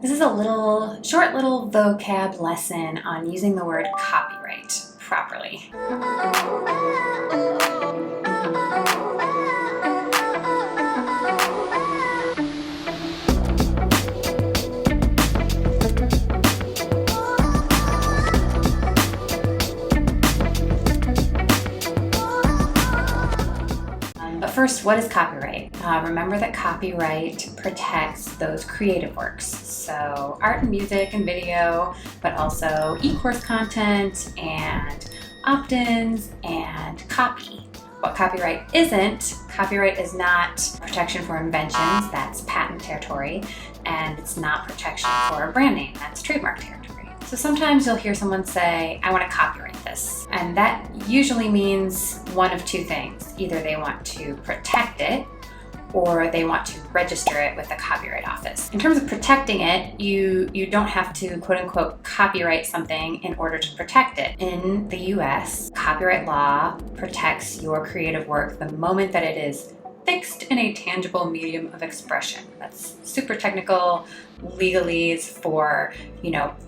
This is a short little vocab lesson on using the word copyright properly. But first, what is copyright? Remember that copyright protects those creative works. So art and music and video, but also e-course content and opt-ins and copy. What copyright is not protection for inventions, that's patent territory, and it's not protection for a brand name, that's trademark territory. So sometimes you'll hear someone say, I want to copyright this. And that usually means one of two things. Either they want to protect it or they want to register it with the Copyright Office. In terms of protecting it, you don't have to quote unquote copyright something in order to protect it. In the US, copyright law protects your creative work the moment that it is fixed in a tangible medium of expression. That's super technical legalese for,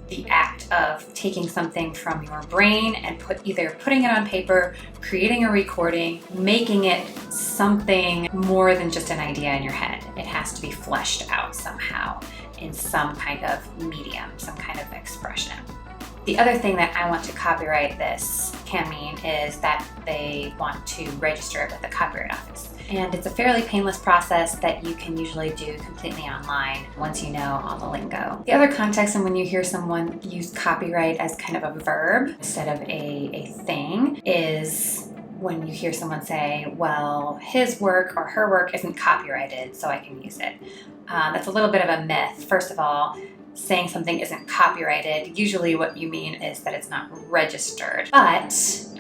the act of taking something from your brain and either putting it on paper, creating a recording, making it something more than just an idea in your head. It has to be fleshed out somehow in some kind of medium, some kind of expression. The other thing that I want to copyright this can mean is that they want to register it with the Copyright Office. And it's a fairly painless process that you can usually do completely online once you know all the lingo. The other context, and when you hear someone use copyright as kind of a verb instead of a thing, is when you hear someone say, well, his work or her work isn't copyrighted, so I can use it. That's a little bit of a myth. First of all, saying something isn't copyrighted, usually what you mean is that it's not registered. But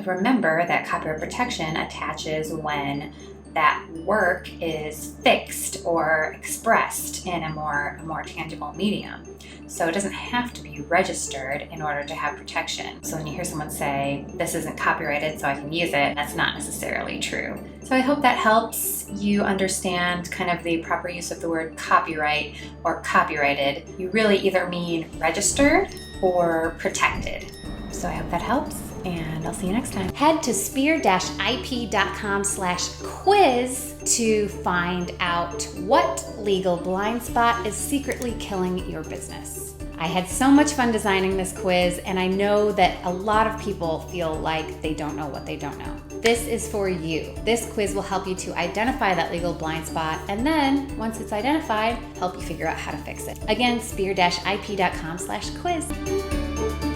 remember that copyright protection attaches when that work is fixed or expressed in a more tangible medium. So it doesn't have to be registered in order to have protection. So when you hear someone say, this isn't copyrighted so I can use it, that's not necessarily true. So I hope that helps you understand kind of the proper use of the word copyright or copyrighted. You really either mean registered or protected. So I hope that helps, and I'll see you next time. Head to spear-ip.com/quiz to find out what legal blind spot is secretly killing your business. I had so much fun designing this quiz, and I know that a lot of people feel like they don't know what they don't know. This is for you. This quiz will help you to identify that legal blind spot, and then once it's identified, help you figure out how to fix it. Again, spear-ip.com/quiz.